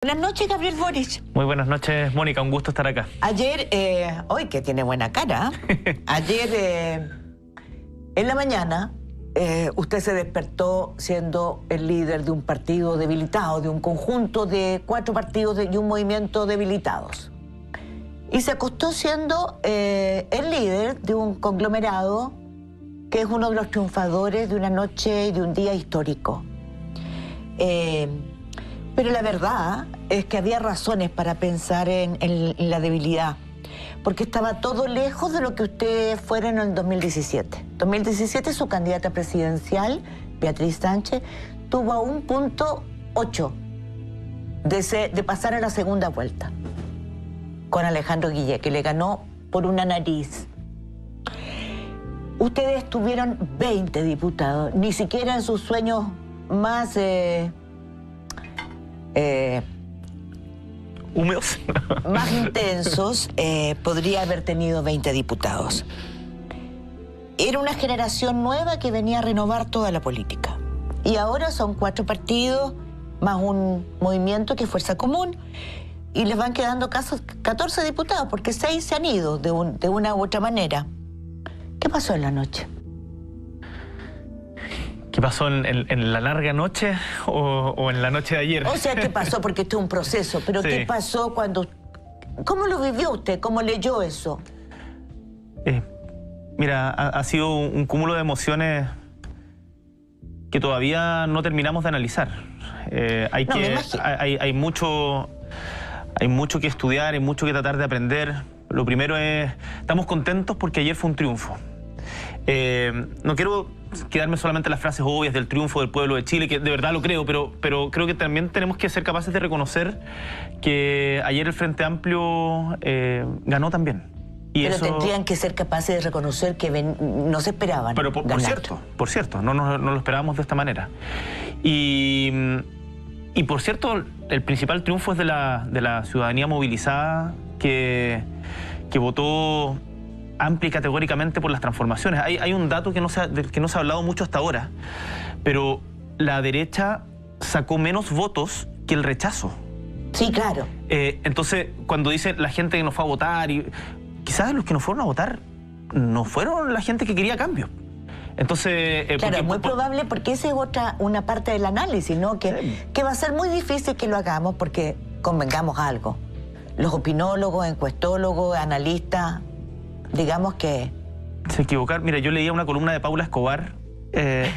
Buenas noches, Gabriel Boric. Muy buenas noches, Mónica, un gusto estar acá. Ayer, hoy que tiene buena cara, ayer en la mañana usted se despertó siendo el líder de un partido debilitado, de un conjunto de 4 partidos y un movimiento debilitados. Y se acostó siendo el líder de un conglomerado que es uno de los triunfadores de una noche y de un día histórico. Pero la verdad es que había razones para pensar en la debilidad, porque estaba todo lejos de lo que usted fuera en el 2017. 2017 su candidata presidencial, Beatriz Sánchez, tuvo a 1.8 de pasar a la segunda vuelta con Alejandro Guillé, que le ganó por una nariz. Ustedes tuvieron 20 diputados, ni siquiera en sus sueños más... húmedos. más intensos, podría haber tenido 20 diputados. Era una generación nueva que venía a renovar toda la política. Y ahora son 4 partidos, más un movimiento que es Fuerza Común, y les van quedando 14 diputados, porque 6 se han ido de una u otra manera. ¿Qué pasó en la noche? ¿Qué pasó en la larga noche o en la noche de ayer? O sea, ¿qué pasó? Porque esto es un proceso, pero sí. ¿Qué pasó cuando... ¿Cómo lo vivió usted? ¿Cómo leyó eso? Mira, ha sido un cúmulo de emociones que todavía no terminamos de analizar. Hay mucho que estudiar, hay mucho que tratar de aprender. Lo primero es, estamos contentos porque ayer fue un triunfo. No quiero quedarme solamente en las frases obvias del triunfo del pueblo de Chile, que de verdad lo creo, pero creo que también tenemos que ser capaces de reconocer que ayer el Frente Amplio ganó también. Y pero eso... tendrían que ser capaces de reconocer que no se esperaban. Pero por cierto, no lo esperábamos de esta manera. Y por cierto, el principal triunfo es de la ciudadanía movilizada que votó amplia y categóricamente por las transformaciones. Hay un dato del que no se ha hablado mucho hasta ahora, pero la derecha sacó menos votos que el rechazo. Sí, claro. Entonces, cuando dicen la gente que no fue a votar, quizás los que no fueron a votar no fueron la gente que quería cambio. Entonces... claro, es muy probable, porque esa es una parte del análisis, ¿no? Que va a ser muy difícil que lo hagamos, porque convengamos algo. Los opinólogos, encuestólogos, analistas... digamos que... Se equivocaron. Mira, yo leía una columna de Paula Escobar la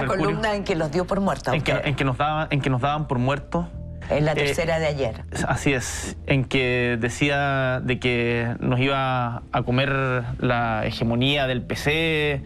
columna en que los dio por muertos. En que nos daban por muertos. En la tercera de ayer. Así es. En que decía de que nos iba a comer la hegemonía del PC,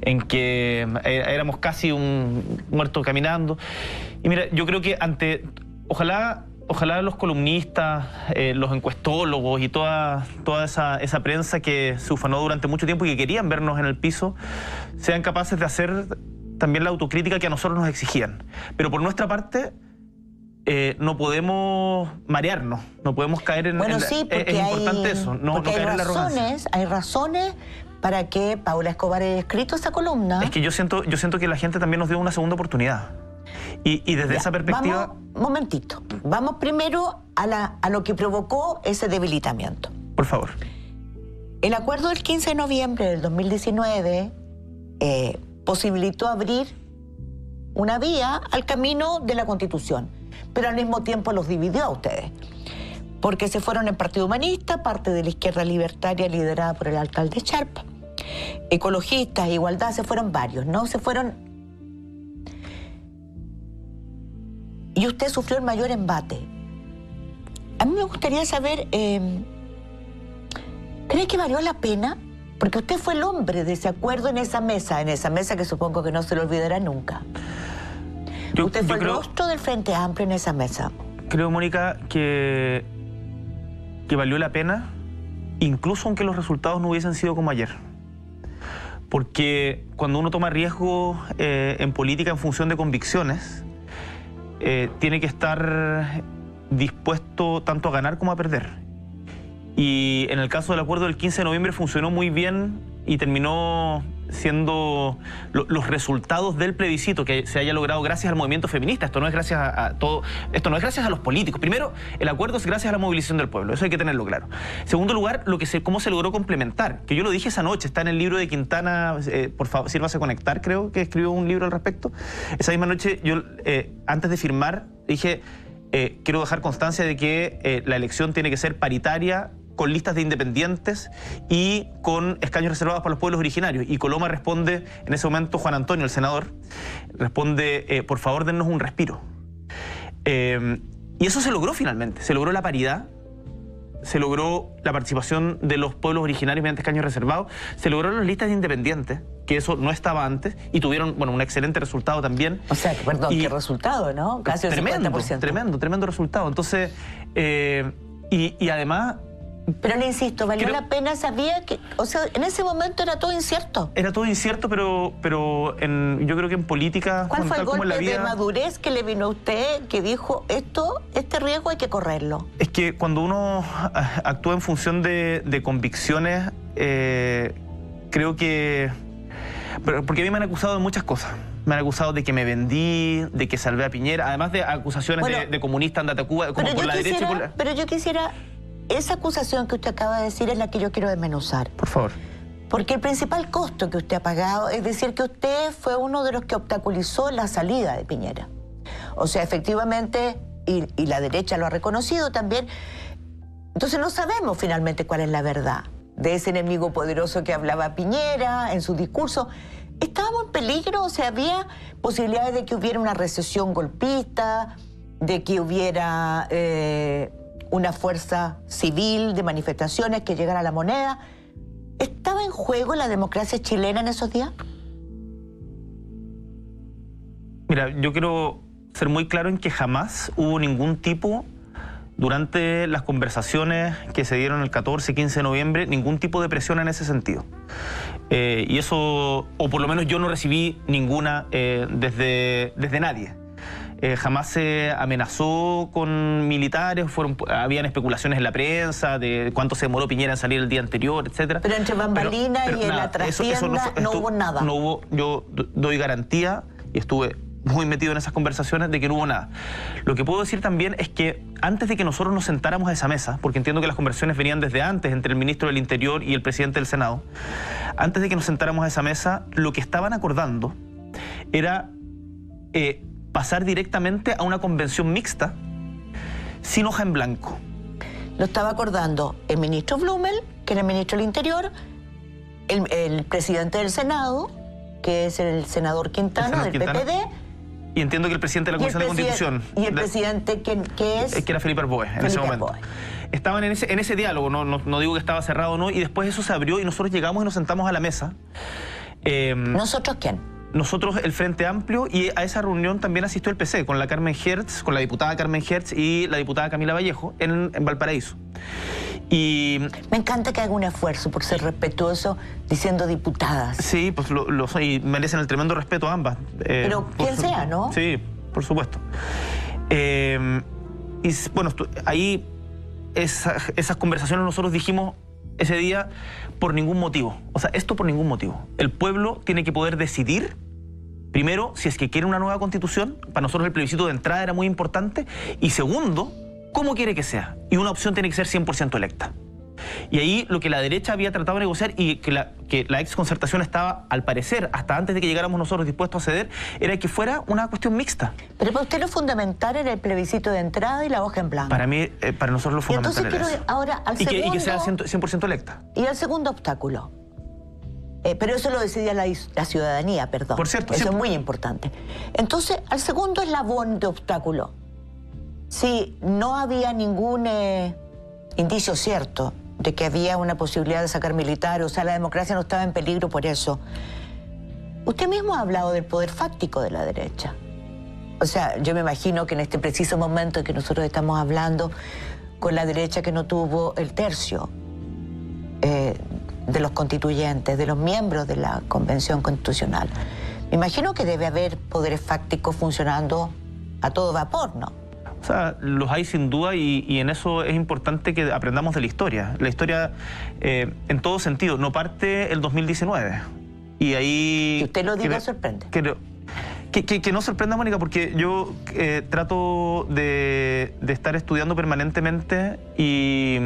en que éramos casi un muerto caminando. Y mira, yo creo que Ojalá los columnistas, los encuestólogos y toda esa prensa que se ufanó durante mucho tiempo y que querían vernos en el piso, sean capaces de hacer también la autocrítica que a nosotros nos exigían. Pero por nuestra parte, no podemos marearnos, no podemos caer en... Bueno, sí, porque es importante eso, no caer en la arrogancia. Hay razones para que Paula Escobar haya escrito esa columna. Es que yo siento que la gente también nos dio una segunda oportunidad. Y desde esa perspectiva... Vamos, momentito. Vamos primero a lo que provocó ese debilitamiento. Por favor. El acuerdo del 15 de noviembre del 2019 posibilitó abrir una vía al camino de la Constitución, pero al mismo tiempo los dividió a ustedes, porque se fueron el Partido Humanista, parte de la izquierda libertaria liderada por el alcalde Sharp, ecologistas, igualdad, se fueron varios, ¿no? Se fueron... Y usted sufrió el mayor embate. A mí me gustaría saber, ¿cree que valió la pena? Porque usted fue el hombre de ese acuerdo en esa mesa que supongo que no se lo olvidará nunca. Usted fue el rostro del Frente Amplio en esa mesa. Creo, Mónica, que valió la pena, incluso aunque los resultados no hubiesen sido como ayer. Porque cuando uno toma riesgo en política en función de convicciones, tiene que estar dispuesto tanto a ganar como a perder. Y en el caso del acuerdo del 15 de noviembre funcionó muy bien y terminó siendo los resultados del plebiscito que se haya logrado gracias al movimiento feminista. Esto no es gracias a todo, esto no es gracias a los políticos. Primero, el acuerdo es gracias a la movilización del pueblo, eso hay que tenerlo claro. En segundo lugar, cómo se logró complementar, que yo lo dije esa noche, está en el libro de Quintana, por favor, sírvase a conectar, creo que escribió un libro al respecto. Esa misma noche yo, antes de firmar, dije, quiero dejar constancia de que la elección tiene que ser paritaria, con listas de independientes y con escaños reservados para los pueblos originarios. Y Coloma responde, en ese momento Juan Antonio, el senador, responde, por favor, dennos un respiro. Y eso se logró finalmente, se logró la paridad, se logró la participación de los pueblos originarios mediante escaños reservados, se lograron las listas de independientes, que eso no estaba antes, y tuvieron, bueno, un excelente resultado también. O sea, perdón, qué resultado, ¿no? Casi el 50%. Tremendo resultado. Entonces, y además... Pero le insisto, ¿valió la pena? Sabía que, o sea, en ese momento era todo incierto. Era todo incierto, pero yo creo que en política... ¿Cuál fue el golpe de madurez que le vino a usted que dijo, este riesgo hay que correrlo? Es que cuando uno actúa en función de convicciones, creo que... Porque a mí me han acusado de muchas cosas. Me han acusado de que me vendí, de que salvé a Piñera, además de acusaciones de comunista, andate a Cuba, como por la derecha y por la... Pero yo quisiera... Esa acusación que usted acaba de decir es la que yo quiero desmenuzar. Por favor. Porque el principal costo que usted ha pagado es decir que usted fue uno de los que obstaculizó la salida de Piñera. O sea, efectivamente, y la derecha lo ha reconocido también, entonces no sabemos finalmente cuál es la verdad de ese enemigo poderoso que hablaba Piñera en su discurso. ¿Estábamos en peligro? O sea, ¿había posibilidades de que hubiera una recesión golpista, de que hubiera... una fuerza civil de manifestaciones que llegara a la moneda? ¿Estaba en juego la democracia chilena en esos días? Mira, yo quiero ser muy claro en que jamás hubo ningún tipo, durante las conversaciones que se dieron el 14 y 15 de noviembre, ningún tipo de presión en ese sentido. Y eso, o por lo menos yo no recibí ninguna desde nadie. Jamás se amenazó con militares, habían especulaciones en la prensa de cuánto se demoró Piñera en salir el día anterior, etcétera. Pero entre bambalinas y en la trastienda no hubo nada. No hubo, yo doy garantía, y estuve muy metido en esas conversaciones, de que no hubo nada. Lo que puedo decir también es que antes de que nosotros nos sentáramos a esa mesa, porque entiendo que las conversaciones venían desde antes entre el ministro del Interior y el presidente del Senado, antes de que nos sentáramos a esa mesa, lo que estaban acordando era... pasar directamente a una convención mixta sin hoja en blanco. Lo estaba acordando el ministro Blumel, que era el ministro del Interior, el presidente del Senado, que es el senador Quintana, del PPD. Y entiendo que el presidente de la Comisión de Constitución. Y el presidente que es... Que era Felipe Arboe en ese momento. Estaban en ese diálogo, no digo que estaba cerrado o no, y después eso se abrió y nosotros llegamos y nos sentamos a la mesa. ¿Nosotros quién? Nosotros, el Frente Amplio, y a esa reunión también asistió el PC, con la Carmen Hertz, con la diputada Carmen Hertz y la diputada Camila Vallejo, en Valparaíso. Y... Me encanta que haga un esfuerzo por ser respetuoso diciendo diputadas. Sí, pues lo son, y merecen el tremendo respeto a ambas. Pero quien sea, ¿no? Sí, por supuesto. Y bueno, ahí esas conversaciones nosotros dijimos ese día por ningún motivo. O sea, esto por ningún motivo. El pueblo tiene que poder decidir, primero, si es que quiere una nueva constitución. Para nosotros el plebiscito de entrada era muy importante. Y segundo, cómo quiere que sea. Y una opción tiene que ser 100% electa. Y ahí lo que la derecha había tratado de negociar y que la ex concertación estaba, al parecer, hasta antes de que llegáramos nosotros dispuestos a ceder, era que fuera una cuestión mixta. Pero para usted lo fundamental era el plebiscito de entrada y la hoja en blanco. Para mí, para nosotros lo fundamental era eso. Entonces quiero ahora al segundo... Y que sea 100% electa. Y el segundo obstáculo. Pero eso lo decidía la ciudadanía, perdón. Por cierto. Eso es muy importante. Entonces, al segundo eslabón de obstáculo, si no había ningún indicio cierto de que había una posibilidad de sacar militares, o sea, la democracia no estaba en peligro por eso. Usted mismo ha hablado del poder fáctico de la derecha. O sea, yo me imagino que en este preciso momento en que nosotros estamos hablando con la derecha que no tuvo el tercio de los constituyentes, de los miembros de la Convención Constitucional, me imagino que debe haber poderes fácticos funcionando a todo vapor, ¿no? O sea, los hay sin duda y en eso es importante que aprendamos de la historia. La historia, en todo sentido, no parte el 2019. Y ahí... Que usted lo diga sorprende. Que no sorprenda, Mónica, porque yo trato de estar estudiando permanentemente y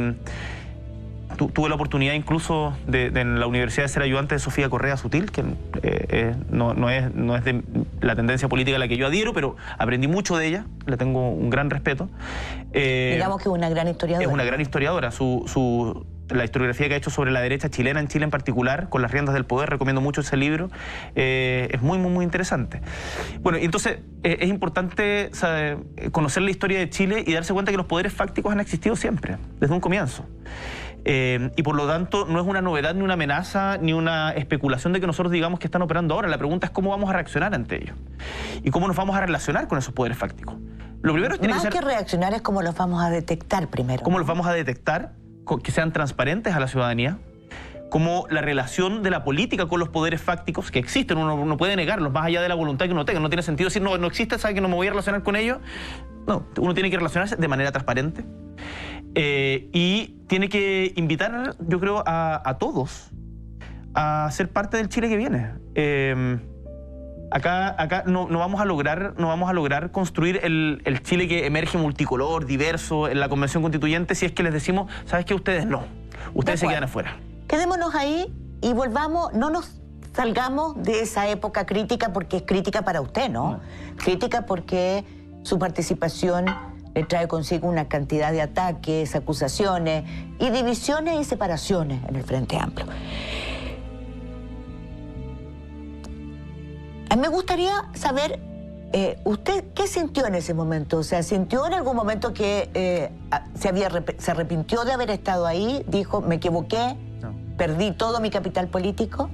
tuve la oportunidad incluso en la universidad de ser ayudante de Sofía Correa Sutil, que no es de la tendencia política a la que yo adhiero, pero aprendí mucho de ella, le tengo un gran respeto. Digamos que es una gran historiadora. Es una gran historiadora. La historiografía que ha hecho sobre la derecha chilena, en Chile en particular, con las riendas del poder, recomiendo mucho ese libro, es muy interesante. Bueno, entonces es importante conocer la historia de Chile y darse cuenta que los poderes fácticos han existido siempre, desde un comienzo. Y por lo tanto no es una novedad, ni una amenaza, ni una especulación de que nosotros digamos que están operando ahora. La pregunta es cómo vamos a reaccionar ante ellos y cómo nos vamos a relacionar con esos poderes fácticos. Lo primero tiene Más que ser... que reaccionar es cómo los vamos a detectar primero. ¿Cómo los vamos a detectar? Que sean transparentes a la ciudadanía, como la relación de la política con los poderes fácticos que existen, uno no puede negarlos, más allá de la voluntad que uno tenga. No tiene sentido decir, no existe, ¿sabe que no me voy a relacionar con ellos? No, uno tiene que relacionarse de manera transparente y tiene que invitar, yo creo, a todos a ser parte del Chile que viene. Acá no vamos a lograr construir el Chile que emerge multicolor, diverso, en la Convención Constituyente, si es que les decimos, ¿sabes qué? Ustedes no. Ustedes se quedan afuera. Quedémonos ahí y volvamos, no nos salgamos de esa época crítica, porque es crítica para usted, ¿no? Crítica porque su participación le trae consigo una cantidad de ataques, acusaciones y divisiones y separaciones en el Frente Amplio. Me gustaría saber, ¿usted qué sintió en ese momento? O sea, ¿sintió en algún momento que se arrepintió de haber estado ahí? Dijo, me equivoqué, perdí todo mi capital político.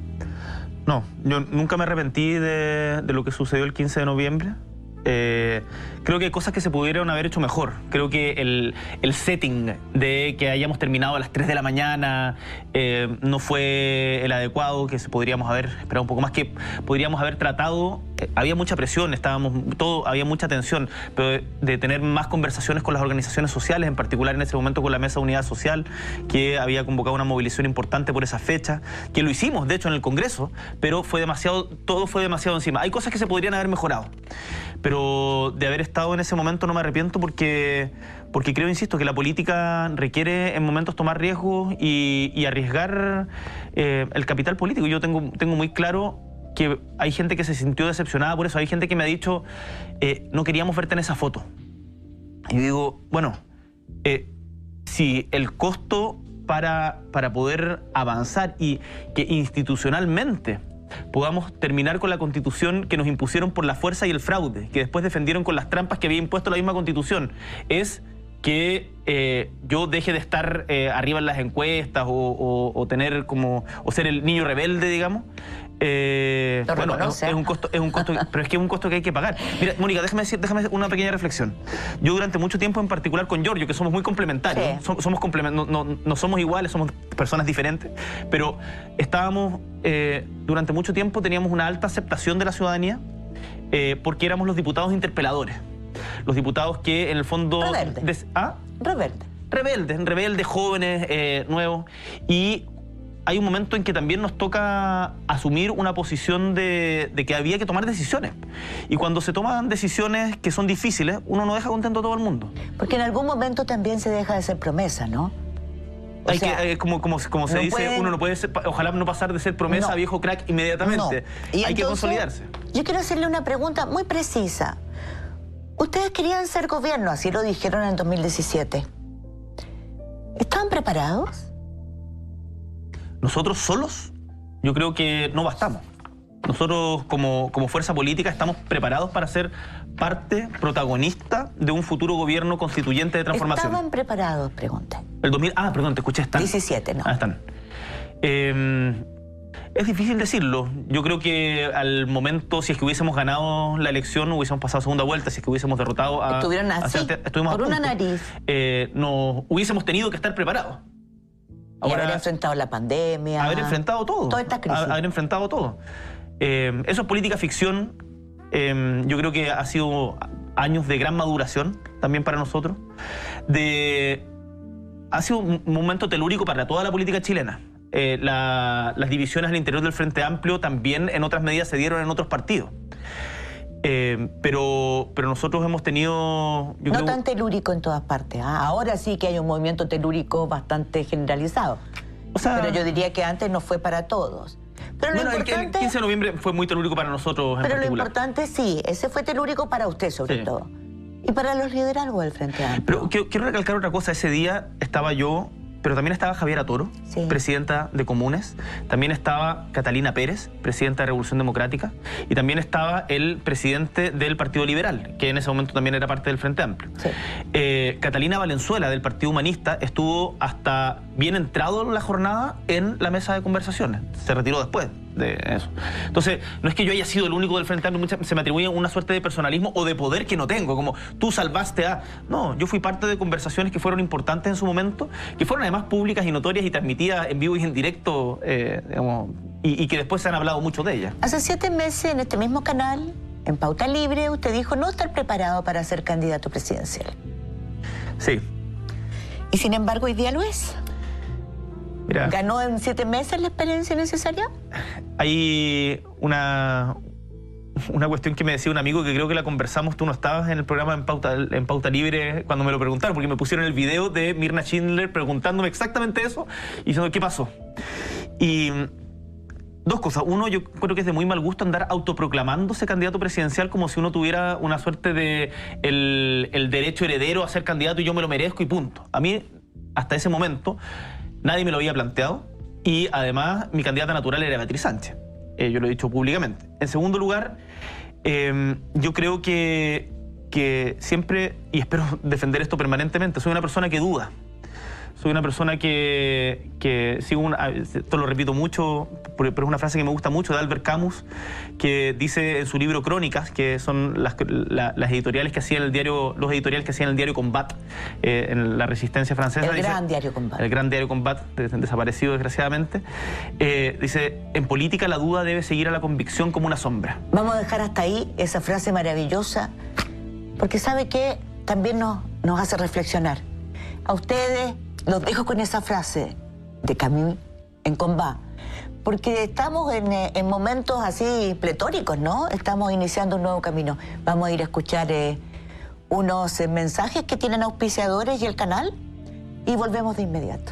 No, yo nunca me arrepentí de lo que sucedió el 15 de noviembre. Creo que hay cosas que se pudieron haber hecho mejor. Creo que el setting de que hayamos terminado a las 3 de la mañana no fue el adecuado, que podríamos haber esperado un poco más, que podríamos haber tratado. Había mucha presión, había mucha tensión, pero de tener más conversaciones con las organizaciones sociales, en particular en ese momento con la Mesa de Unidad Social, que había convocado una movilización importante por esa fecha, que lo hicimos, de hecho, en el Congreso, pero todo fue demasiado encima. Hay cosas que se podrían haber mejorado, pero de haber estado en ese momento no me arrepiento porque creo, insisto, que la política requiere en momentos tomar riesgos y arriesgar el capital político. Yo tengo muy claro que hay gente que se sintió decepcionada por eso. Hay gente que me ha dicho, no queríamos verte en esa foto. Y yo digo, bueno, si el costo para poder avanzar y que institucionalmente podamos terminar con la Constitución que nos impusieron por la fuerza y el fraude, que después defendieron con las trampas que había impuesto la misma Constitución, es que yo deje de estar arriba en las encuestas o tener o ser el niño rebelde, digamos. Bueno, es un costo, pero es que es un costo que hay que pagar. Mira, Mónica, déjame una pequeña reflexión. Yo durante mucho tiempo, en particular con Giorgio, que somos muy complementarios, sí. No somos iguales, somos personas diferentes, pero estábamos, durante mucho tiempo teníamos una alta aceptación de la ciudadanía porque éramos los diputados interpeladores. Los diputados que en el fondo... Rebeldes, jóvenes, nuevos. Y hay un momento en que también nos toca asumir una posición de que había que tomar decisiones. Y cuando se toman decisiones que son difíciles, uno no deja contento a todo el mundo. Porque en algún momento también se deja de ser promesa, ¿no? Como se dice, uno no puede ser, ojalá no pasar de ser promesa a viejo crack inmediatamente. No. Y hay que consolidarse. Yo quiero hacerle una pregunta muy precisa. Ustedes querían ser gobierno, así lo dijeron en 2017. ¿Estaban preparados? Nosotros solos, yo creo que no bastamos. Nosotros como fuerza política estamos preparados para ser parte protagonista de un futuro gobierno constituyente de transformación. ¿Estaban preparados? Pregunté. Perdón, te escuché. Están. 17, ¿no? Están. Es difícil decirlo. Yo creo que al momento, si es que hubiésemos ganado la elección, hubiésemos pasado a segunda vuelta, si es que hubiésemos derrotado a... Estuvieron así, por una nariz. No hubiésemos tenido que estar preparados. Y haber enfrentado la pandemia. Haber enfrentado todo. Toda esta crisis. Haber enfrentado todo. Eso es política ficción. Yo creo que ha sido años de gran maduración también para nosotros. Ha sido un momento telúrico para toda la política chilena. las divisiones al interior del Frente Amplio también en otras medidas se dieron en otros partidos. Pero nosotros hemos tenido... No creo, tan telúrico en todas partes. Ahora sí que hay un movimiento telúrico bastante generalizado. O sea, pero yo diría que antes no fue para todos. Pero bueno, el 15 de noviembre fue muy telúrico para nosotros en particular. Pero lo importante sí, ese fue telúrico para usted sobre todo. Y para los liderazgos del Frente Amplio. Pero quiero recalcar otra cosa. Ese día estaba yo... Pero también estaba Javiera Toro, presidenta de Comunes. También estaba Catalina Pérez, presidenta de Revolución Democrática. Y también estaba el presidente del Partido Liberal, que en ese momento también era parte del Frente Amplio. Catalina Valenzuela, del Partido Humanista, estuvo hasta bien entrado en la jornada en la mesa de conversaciones. Se retiró después de eso. Entonces, no es que yo haya sido el único del Frente Amplio, se me atribuye una suerte de personalismo o de poder que no tengo, como tú salvaste a... No, yo fui parte de conversaciones que fueron importantes en su momento, que fueron además públicas y notorias y transmitidas en vivo y en directo, digamos, y que después se han hablado mucho de ellas. Hace 7 meses en este mismo canal, en Pauta Libre, usted dijo no estar preparado para ser candidato presidencial. Sí. Y sin embargo hoy día lo es. Mira, ¿ganó en 7 meses la experiencia necesaria? Hay una cuestión que me decía un amigo que creo que la conversamos, tú no estabas en el programa en Pauta Libre cuando me lo preguntaron, porque me pusieron el video de Mirna Schindler preguntándome exactamente eso y diciendo ¿qué pasó? Y dos cosas. Uno, yo creo que es de muy mal gusto andar autoproclamándose candidato presidencial como si uno tuviera una suerte de el derecho heredero a ser candidato y yo me lo merezco y punto. A mí, hasta ese momento, nadie me lo había planteado y además mi candidata natural era Beatriz Sánchez. Yo lo he dicho públicamente. En segundo lugar, yo creo que siempre, y espero defender esto permanentemente, soy una persona que duda. Soy una persona que sigo esto lo repito mucho, pero es una frase que me gusta mucho de Albert Camus, que dice en su libro Crónicas, que son las editoriales que hacían el diario, los editoriales que hacían el diario Combat en la resistencia francesa. El gran diario Combat. El gran diario Combat, desaparecido desgraciadamente. Dice, en política la duda debe seguir a la convicción como una sombra. Vamos a dejar hasta ahí esa frase maravillosa, porque sabe que también nos hace reflexionar. A ustedes los dejo con esa frase de Camus en Combat, porque estamos en momentos así pletóricos, ¿no? Estamos iniciando un nuevo camino. Vamos a ir a escuchar unos mensajes que tienen auspiciadores y el canal y volvemos de inmediato.